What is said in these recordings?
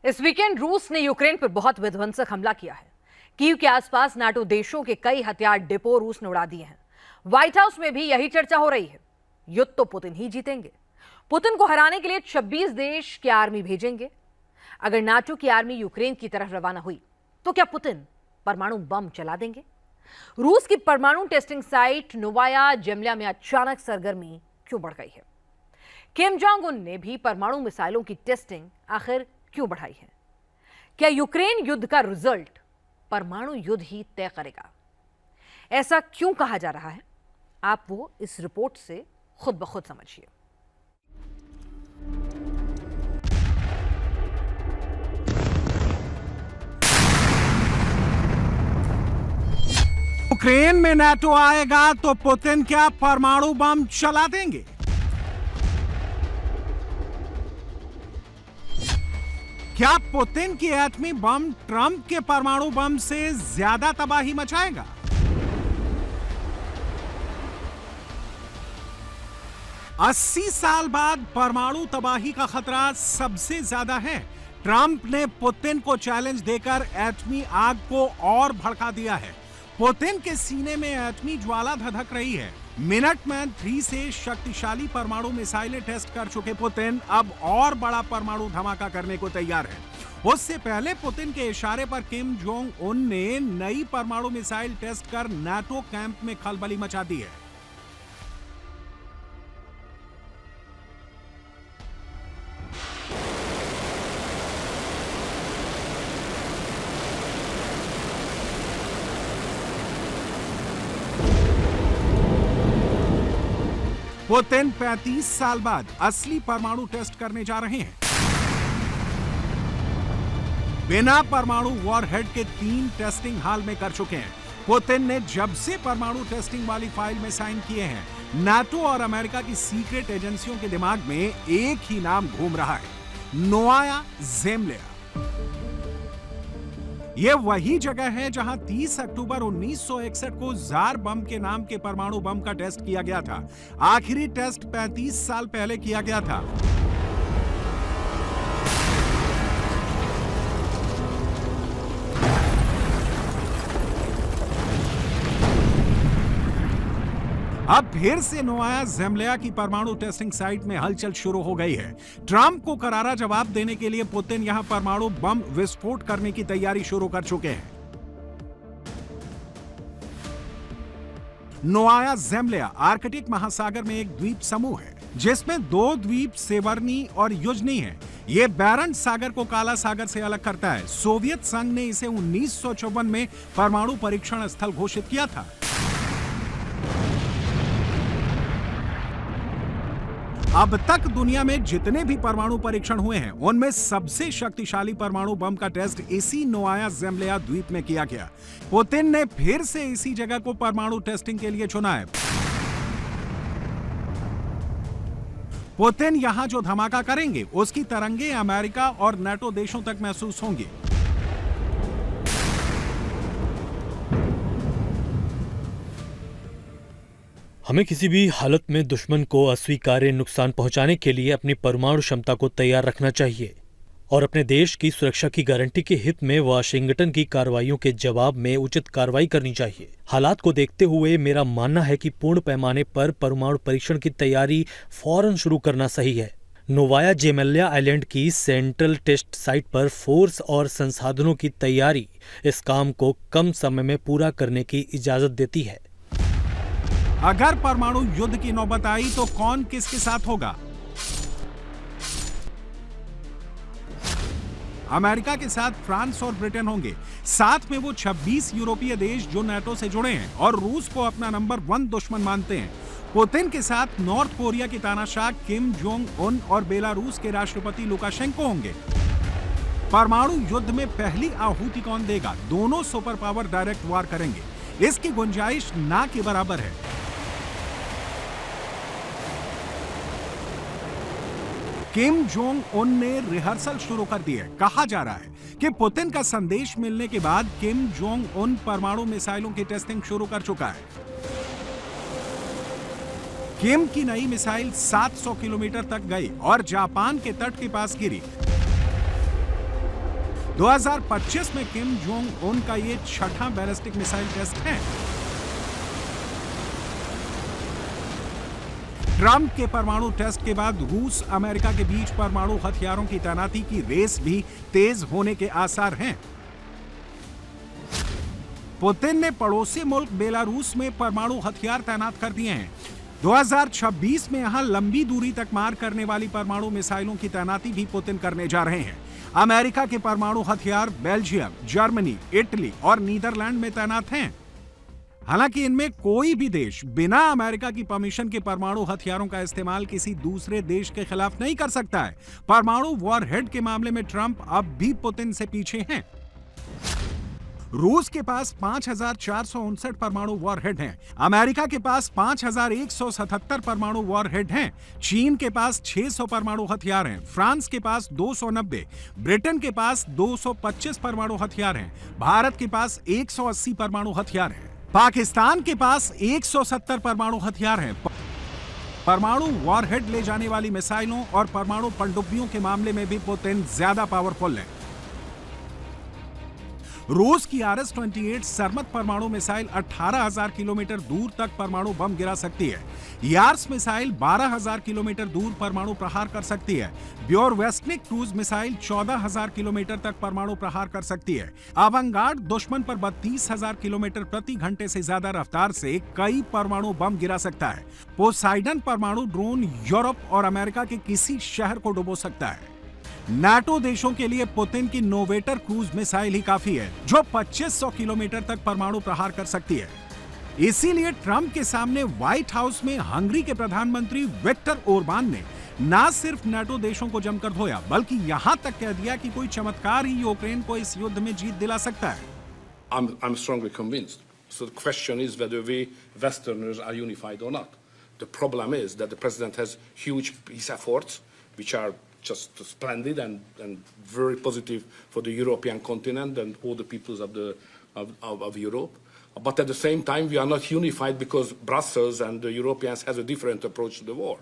इस वीकेंड रूस ने यूक्रेन पर बहुत विध्वंसक हमला किया है। कीव के आसपास नाटो देशों के कई हथियार डिपो रूस ने उड़ा दिए हैं। व्हाइट हाउस में भी यही चर्चा हो रही है। युद्ध तो पुतिन ही जीतेंगे। पुतिन को हराने के लिए 26 देश की आर्मी भेजेंगे। अगर नाटो की आर्मी यूक्रेन की तरफ रवाना हुई तो क्या पुतिन परमाणु बम चला देंगे? रूस की परमाणु टेस्टिंग साइट नोवाया जेमल्या में अचानक सरगर्मी क्यों बढ़ गई है? किम जोंग उन ने भी परमाणु मिसाइलों की टेस्टिंग आखिर क्यों बढ़ाई है? क्या यूक्रेन युद्ध का रिजल्ट परमाणु युद्ध ही तय करेगा? ऐसा क्यों कहा जा रहा है? आप वो इस रिपोर्ट से खुद ब खुद समझिए। यूक्रेन में नाटो आएगा तो पुतिन क्या परमाणु बम चला देंगे? क्या पुतिन की एटमी बम ट्रंप के परमाणु बम से ज्यादा तबाही मचाएगा? अस्सी साल बाद परमाणु तबाही का खतरा सबसे ज्यादा है। ट्रंप ने पुतिन को चैलेंज देकर एटमी आग को और भड़का दिया है। पुतिन के सीने में एटमी ज्वाला धधक रही है। मिनटमैन 3 से शक्तिशाली परमाणु मिसाइलें टेस्ट कर चुके पुतिन अब और बड़ा परमाणु धमाका करने को तैयार है। उससे पहले पुतिन के इशारे पर किम जोंग उन ने नई परमाणु मिसाइल टेस्ट कर नाटो कैंप में खलबली मचा दी है। पुतिन 35 साल बाद असली परमाणु टेस्ट करने जा रहे हैं। बिना परमाणु वॉरहेड के 3 टेस्टिंग हाल में कर चुके हैं। पुतिन ने जब से परमाणु टेस्टिंग वाली फाइल में साइन किए हैं, नाटो और अमेरिका की सीक्रेट एजेंसियों के दिमाग में एक ही नाम घूम रहा है, नोवाया जेमल्या। यह वही जगह है जहां 30 अक्टूबर 1961 को जार बम के नाम के परमाणु बम का टेस्ट किया गया था। आखिरी टेस्ट 35 साल पहले किया गया था। अब फिर से नोवाया जेमल्या की परमाणु टेस्टिंग साइट में हलचल शुरू हो गई है। ट्रंप को करारा जवाब देने के लिए पुतिन यहां परमाणु बम विस्फोट करने की तैयारी शुरू कर चुके हैं। नोवाया जेमल्या आर्कटिक महासागर में एक द्वीप समूह है, जिसमें 2 द्वीप सेवर्नी और युजनी है। यह बैरंट सागर को काला सागर से अलग करता है। सोवियत संघ ने इसे 1954 में परमाणु परीक्षण स्थल घोषित किया था। अब तक दुनिया में जितने भी परमाणु परीक्षण हुए हैं, उनमें सबसे शक्तिशाली परमाणु बम का टेस्ट इसी नोवाया जेमल्या द्वीप में किया गया। पुतिन ने फिर से इसी जगह को परमाणु टेस्टिंग के लिए चुना है। पुतिन यहां जो धमाका करेंगे, उसकी तरंगे अमेरिका और नाटो देशों तक महसूस होंगी। हमें किसी भी हालत में दुश्मन को अस्वीकार्य नुकसान पहुंचाने के लिए अपनी परमाणु क्षमता को तैयार रखना चाहिए और अपने देश की सुरक्षा की गारंटी के हित में वाशिंगटन की कार्रवाइयों के जवाब में उचित कार्रवाई करनी चाहिए। हालात को देखते हुए मेरा मानना है कि पूर्ण पैमाने पर परमाणु परीक्षण की तैयारी फौरन शुरू करना सही है। नोवाया जेमल्या आइलैंड की सेंट्रल टेस्ट साइट पर फोर्स और संसाधनों की तैयारी इस काम को कम समय में पूरा करने की इजाजत देती है। अगर परमाणु युद्ध की नौबत आई तो कौन किसके साथ होगा? अमेरिका के साथ फ्रांस और ब्रिटेन होंगे। साथ में वो 26 यूरोपीय देश जो नाटो से जुड़े हैं और रूस को अपना नंबर 1 दुश्मन मानते हैं। पुतिन के साथ नॉर्थ कोरिया की तानाशाह किम जोंग उन और बेलारूस के राष्ट्रपति लुकाशेंको होंगे। परमाणु युद्ध में पहली आहुति कौन देगा? दोनों सुपर पावर डायरेक्ट वार करेंगे। इसकी गुंजाइश ना के बराबर है। किम जोंग उन ने रिहर्सल शुरू कर दी है। कहा जा रहा है कि पुतिन का संदेश मिलने के बाद किम जोंग उन परमाणु मिसाइलों की टेस्टिंग शुरू कर चुका है। किम की नई मिसाइल 700 किलोमीटर तक गई और जापान के तट के पास गिरी। 2025 में किम जोंग उन का ये छठा बैलिस्टिक मिसाइल टेस्ट है। ट्रंप के परमाणु टेस्ट के बाद रूस अमेरिका के बीच परमाणु हथियारों की तैनाती की रेस भी तेज होने के आसार हैं। पुतिन ने पड़ोसी मुल्क बेलारूस में परमाणु हथियार तैनात कर दिए हैं। 2026 में यहां लंबी दूरी तक मार करने वाली परमाणु मिसाइलों की तैनाती भी पुतिन करने जा रहे हैं। अमेरिका के परमाणु हथियार बेल्जियम, जर्मनी, इटली और नीदरलैंड में तैनात हैं। हालांकि इनमें कोई भी देश बिना अमेरिका की परमिशन के परमाणु हथियारों का इस्तेमाल किसी दूसरे देश के खिलाफ नहीं कर सकता है। परमाणु वॉरहेड के मामले में ट्रंप अब भी पुतिन से पीछे हैं। रूस के पास 5,459 परमाणु वॉरहेड हैं। अमेरिका के पास 5,177 परमाणु वॉरहेड हैं। चीन के पास 600 परमाणु हथियार हैं। फ्रांस के पास 290, ब्रिटेन के पास 225 परमाणु हथियार हैं। भारत के पास 180 परमाणु हथियार हैं। पाकिस्तान के पास 170 परमाणु हथियार हैं। परमाणु वॉरहेड ले जाने वाली मिसाइलों और परमाणु पनडुब्बियों के मामले में भी पुतिन ज्यादा पावरफुल है। रूस की RS-28 सरमत परमाणु मिसाइल 18,000 किलोमीटर दूर तक परमाणु बम गिरा सकती है। यार्स मिसाइल 12,000 किलोमीटर दूर परमाणु प्रहार कर सकती है। ब्योरवेस्टनिक क्रूज मिसाइल 14,000 किलोमीटर तक परमाणु प्रहार कर सकती है। अवंगार्ड दुश्मन पर 32,000 किलोमीटर प्रति घंटे से ज्यादा रफ्तार से कई परमाणु बम गिरा सकता है। पोसाइडन परमाणु ड्रोन यूरोप और अमेरिका के किसी शहर को डुबो सकता है। नाटो देशों के लिए पुतिन की नोवेटर क्रूज मिसाइल ही काफी है, जो 2500 किलोमीटर तक परमाणु प्रहार कर सकती है। इसीलिए ट्रंप के सामने व्हाइट हाउस में हंगरी के प्रधानमंत्री विक्टर ओरबान ने ना सिर्फ नाटो देशों को जमकर धोया, बल्कि यहां तक कह दिया कि कोई चमत्कार ही यूक्रेन को इस युद्ध में जीत दिला सकता है। I'm strongly convinced. So the question is whether we Westerners are unified or not. The problem is that the president has huge peace efforts, which are just splendid and very positive for the European continent and all the peoples of Europe. But at the same time, we are not unified because Brussels and the Europeans has a different approach to the war.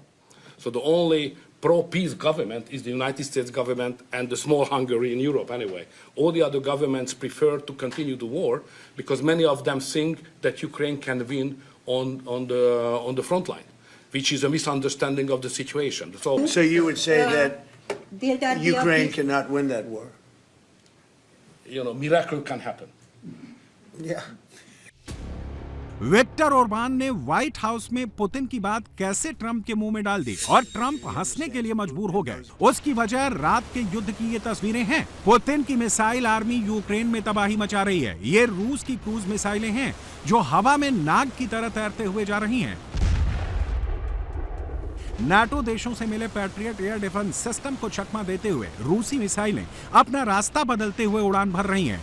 So the only pro-peace government is the United States government and the small Hungary in Europe anyway. All the other governments prefer to continue the war because many of them think that Ukraine can win on the front line, which is a misunderstanding of the situation. So you would say that Ukraine cannot win that war? You know, miracle can happen. Yeah. Victor Orban ने White House में Putin की बात कैसे Trump के मुंह में डाल दी और ट्रंप हंसने के लिए मजबूर हो गए। उसकी वजह रात के युद्ध की ये तस्वीरें हैं। पुतिन की मिसाइल आर्मी यूक्रेन में तबाही मचा रही है। ये रूस की क्रूज मिसाइलें हैं जो हवा में नाग की तरह तैरते हुए जा रही हैं। नाटो देशों से मिले पैट्रियट एयर डिफेंस सिस्टम को चकमा देते हुए रूसी मिसाइलें अपना रास्ता बदलते हुए उड़ान भर रही हैं।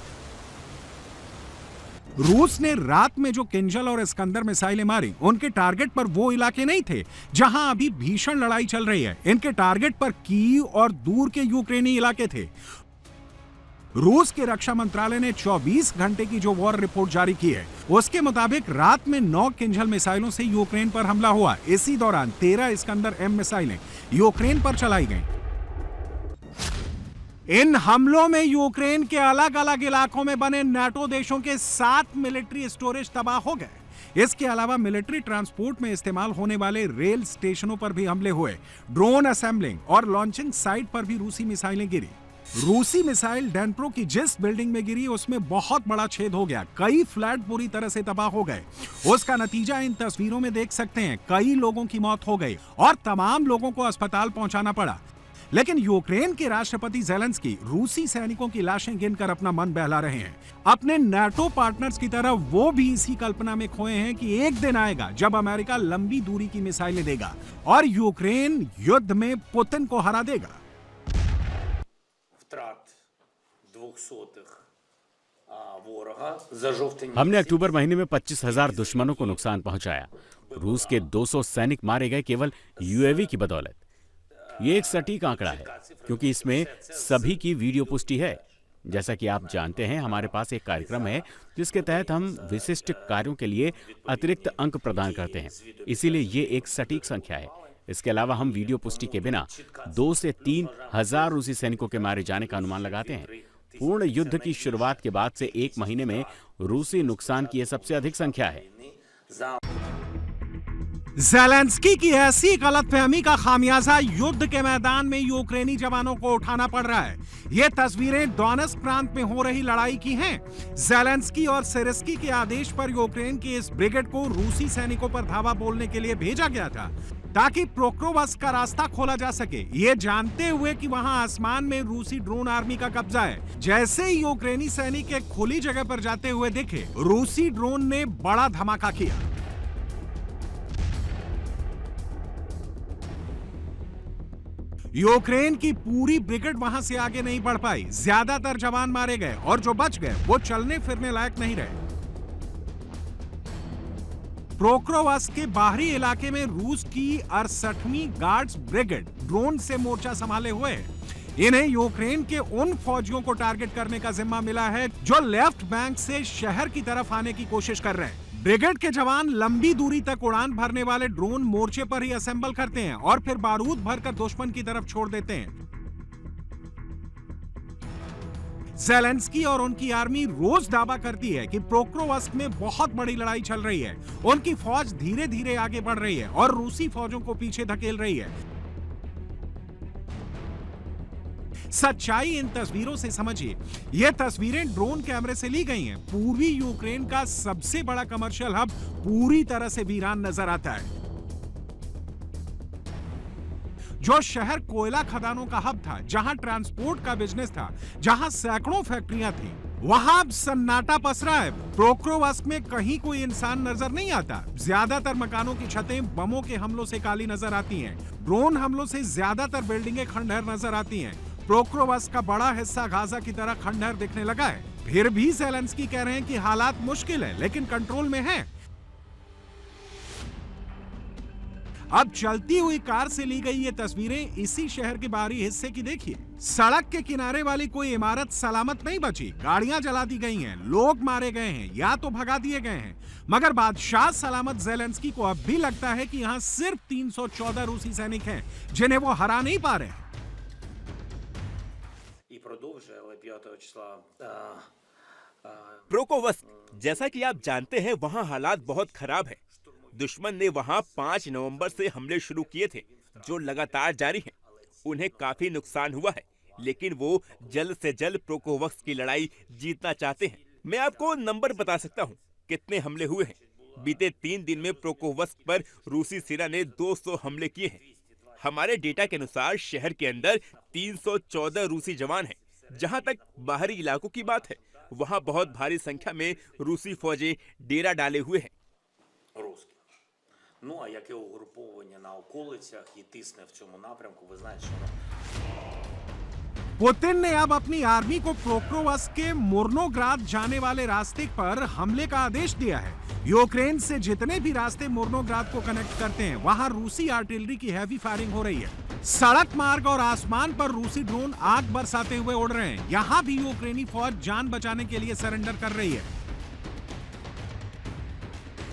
रूस ने रात में जो किंजल और इस्कंदर मिसाइलें मारी, उनके टारगेट पर वो इलाके नहीं थे जहां अभी भीषण लड़ाई चल रही है। इनके टारगेट पर कीव और दूर के यूक्रेनी इलाके थे। रूस के रक्षा मंत्रालय ने 24 घंटे की जो वॉर रिपोर्ट जारी की है, उसके मुताबिक रात में 9 किंजल मिसाइलों से यूक्रेन पर हमला हुआ। इसी दौरान 13 इस्कंदर M मिसाइलें यूक्रेन पर चलाई गईं। इन हमलों में यूक्रेन के अलग अलग इलाकों में बने नाटो देशों के 7 मिलिट्री स्टोरेज तबाह हो गए। इसके अलावा मिलिट्री ट्रांसपोर्ट में इस्तेमाल होने वाले रेल स्टेशनों पर भी हमले हुए। ड्रोन असेंबलिंग और लॉन्चिंग साइट पर भी रूसी मिसाइलें गिरी। रूसी मिसाइल डेनप्रो की जिस बिल्डिंग में गिरी, उसमें बहुत बड़ा छेद हो गया। कई फ्लैट बुरी तरह से तबाह हो गए। उसका नतीजा इन तस्वीरों में देख सकते हैं। कई लोगों की मौत हो गई और तमाम लोगों को अस्पताल पहुंचाना पड़ा। लेकिन यूक्रेन के राष्ट्रपति ज़ेलेंस्की रूसी सैनिकों की लाशें गिनकर अपना मन बहला रहे हैं। अपने नाटो पार्टनर्स की तरह वो भी इसी कल्पना में खोए हैं कि एक दिन आएगा जब अमेरिका लंबी दूरी की मिसाइलें देगा और यूक्रेन युद्ध में पुतिन को हरा देगा। हमने अक्टूबर महीने में 25,000 दुश्मनों को नुकसान पहुंचाया। रूस के 200 सैनिक मारे गए केवल यूएवी की बदौलत। ये एक सटीक आंकड़ा है क्योंकि इसमें सभी की वीडियो पुष्टि है। जैसा कि आप जानते हैं, हमारे पास एक कार्यक्रम है जिसके तहत हम विशिष्ट कार्यों के लिए अतिरिक्त अंक प्रदान करते हैं, इसीलिए ये एक सटीक संख्या है। इसके अलावा हम वीडियो पुष्टि के बिना 2 से 3 हजार रूसी सैनिकों के मारे जाने का अनुमान लगाते हैं। पूर्ण युद्ध की शुरुआत के बाद से एक महीने में रूसी नुकसान की यह सबसे अधिक संख्या है। ज़ेलेंस्की की ऐसी गलतफहमी का खामियाजा युद्ध के मैदान में यूक्रेनी जवानों को उठाना पड़ रहा है। ये तस्वीरें डोनेट्स्क प्रांत में हो रही लड़ाई की हैं। ज़ेलेंस्की और सिरस्की के आदेश पर यूक्रेन की इस ब्रिगेड को रूसी सैनिकों पर धावा बोलने के लिए भेजा गया था ताकि पोक्रोवस्क का रास्ता खोला जा सके, ये जानते हुए कि वहां आसमान में रूसी ड्रोन आर्मी का कब्जा है। जैसे ही यूक्रेनी सैनिक एक खुली जगह पर जाते हुए दिखे, रूसी ड्रोन ने बड़ा धमाका किया। यूक्रेन की पूरी ब्रिगेड वहां से आगे नहीं बढ़ पाई। ज्यादातर जवान मारे गए और जो बच गए वो चलने फिरने लायक नहीं रहे। पोक्रोवस्क के बाहरी इलाके में रूस की 68वीं गार्ड्स ब्रिगेड ड्रोन से मोर्चा संभाले हुए है। इन्हें यूक्रेन के उन फौजियों को टारगेट करने का जिम्मा मिला है जो लेफ्ट बैंक से शहर की तरफ आने की कोशिश कर रहे हैं। ब्रिगेड के जवान लंबी दूरी तक उड़ान भरने वाले ड्रोन मोर्चे पर ही असेंबल करते हैं और फिर बारूद भरकर दुश्मन की तरफ छोड़ देते हैं। ज़ेलेंस्की और उनकी आर्मी रोज दावा करती है कि पोक्रोवस्क में बहुत बड़ी लड़ाई चल रही है। उनकी फौज धीरे धीरे आगे बढ़ रही है और रूसी फौजों को पीछे धकेल रही है। सच्चाई इन तस्वीरों से समझिए। ये तस्वीरें ड्रोन कैमरे से ली गई हैं। पूर्वी यूक्रेन का सबसे बड़ा कमर्शियल हब पूरी तरह से वीरान नजर आता है। जो शहर कोयला खदानों का हब था, जहां ट्रांसपोर्ट का बिजनेस था, जहां सैकड़ों फैक्ट्रियां थी, वहां अब सन्नाटा पसरा है। पोक्रोवस्क में कहीं कोई इंसान नजर नहीं आता। ज्यादातर मकानों की छतें बमों के हमलों से काली नजर आती हैं। ड्रोन हमलों से ज्यादातर बिल्डिंगें खंडहर नजर आती हैं। पोक्रोवस्क का बड़ा हिस्सा गाजा की तरह खंडहर दिखने लगा है। फिर भी ज़ेलेंस्की कह रहे हैं कि हालात मुश्किल है लेकिन कंट्रोल में है। अब चलती हुई कार से ली गई ये तस्वीरें इसी शहर के बाहरी हिस्से की देखिए। सड़क के किनारे वाली कोई इमारत सलामत नहीं बची। गाड़ियां जला दी गई हैं, लोग मारे गए हैं या तो भगा दिए गए हैं। मगर बादशाह सलामत ज़ेलेंस्की को अब भी लगता है कि यहां सिर्फ 314 रूसी सैनिक हैं जिन्हें वो हरा नहीं पा रहे। पोक्रोवस्क, जैसा कि आप जानते हैं, वहां हालात बहुत खराब हैं। दुश्मन ने वहां 5 नवंबर से हमले शुरू किए थे जो लगातार जारी हैं। उन्हें काफी नुकसान हुआ है लेकिन वो जल्द से जल्द पोक्रोवस्क की लड़ाई जीतना चाहते हैं। मैं आपको नंबर बता सकता हूं कितने हमले हुए हैं। बीते 3 दिन में पोक्रोवस्क पर रूसी सेना ने 200 हमले किए हैं। हमारे डेटा के अनुसार शहर के अंदर 314 रूसी जवान हैं। जहां तक बाहरी इलाकों की बात है, वहां बहुत भारी संख्या में रूसी फौजें डेरा डाले हुए हैं। Ну, а яке угруповання на околицях і тисне в цьому напрямку, ви знаєте, що पुतिन ने अब अपनी आर्मी को पोक्रोवस्क के मुर्नोग्राद जाने वाले रास्ते पर हमले का आदेश दिया है। यूक्रेन से जितने भी रास्ते मुर्नोग्राद को कनेक्ट करते हैं, वहां रूसी आर्टिलरी की हैवी फायरिंग हो रही है। सड़क मार्ग और आसमान पर रूसी ड्रोन आग बरसाते हुए उड़ रहे हैं। यहां भी यूक्रेनी फौज जान बचाने के लिए सरेंडर कर रही है।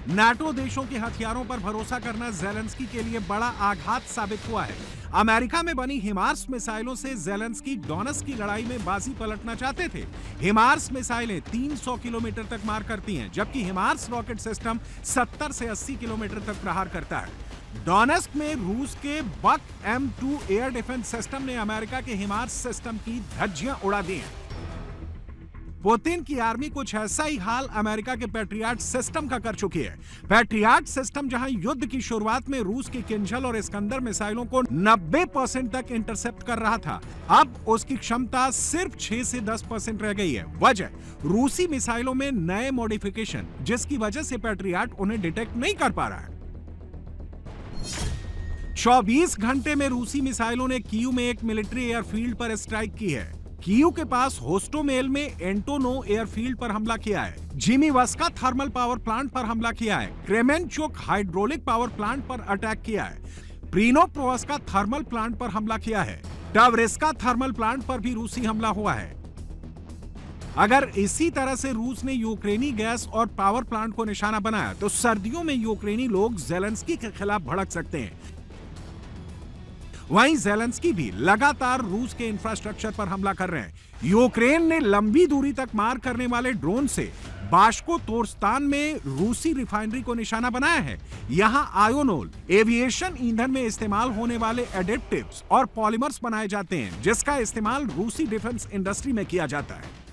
नाटो देशों के हथियारों पर भरोसा करना ज़ेलेंस्की के लिए बड़ा आघात साबित हुआ है। अमेरिका में बनी हिमार्स मिसाइलों से ज़ेलेंस्की डोनेट्स्क की लड़ाई में बाजी पलटना चाहते थे। हिमार्स मिसाइलें 300 किलोमीटर तक मार करती हैं, जबकि हिमार्स रॉकेट सिस्टम 70 से 80 किलोमीटर तक प्रहार करता है। डोनेट्स्क में रूस के बक M2 एयर डिफेंस सिस्टम ने अमेरिका के हिमार्स सिस्टम की धज्जियां उड़ा दी हैं। पुतिन की आर्मी कुछ ऐसा ही हाल अमेरिका के पैट्रियट सिस्टम का कर चुकी है। पैट्रियट सिस्टम जहां युद्ध की शुरुआत में रूस की किंजल और इस्कंदर मिसाइलों को 90% तक इंटरसेप्ट कर रहा था, अब उसकी क्षमता सिर्फ 6 से 10% रह गई है। वजह रूसी मिसाइलों में नए मॉडिफिकेशन, जिसकी वजह से पैट्रियट उन्हें डिटेक्ट नहीं कर पा रहा है। 24 घंटे में रूसी मिसाइलों ने कीव में एक मिलिट्री एयरफील्ड पर स्ट्राइक की है। कीव के पास होस्टोमेल में एंटोनो एयरफील्ड पर हमला किया है। जिमीवस्का थर्मल पावर प्लांट पर हमला किया है। क्रेमेंचुक हाइड्रोलिक पावर प्लांट पर अटैक किया है। प्रीनोप्रोवस्का थर्मल प्लांट पर हमला किया है। टावरेस्का थर्मल प्लांट पर भी रूसी हमला हुआ है। अगर इसी तरह से रूस ने यूक्रेनी गैस और पावर प्लांट को निशाना बनाया तो सर्दियों में यूक्रेनी लोग ज़ेलेंस्की के खिलाफ भड़क सकते हैं। वहीं ज़ेलेंस्की भी लगातार रूस के इंफ्रास्ट्रक्चर पर हमला कर रहे हैं। यूक्रेन ने लंबी दूरी तक मार करने वाले ड्रोन से बाश्कोतोर्स्तान में रूसी रिफाइनरी को निशाना बनाया है। यहां आयोनोल एविएशन ईंधन में इस्तेमाल होने वाले एडिटिव्स और पॉलीमर्स बनाए जाते हैं, जिसका इस्तेमाल रूसी डिफेंस इंडस्ट्री में किया जाता है।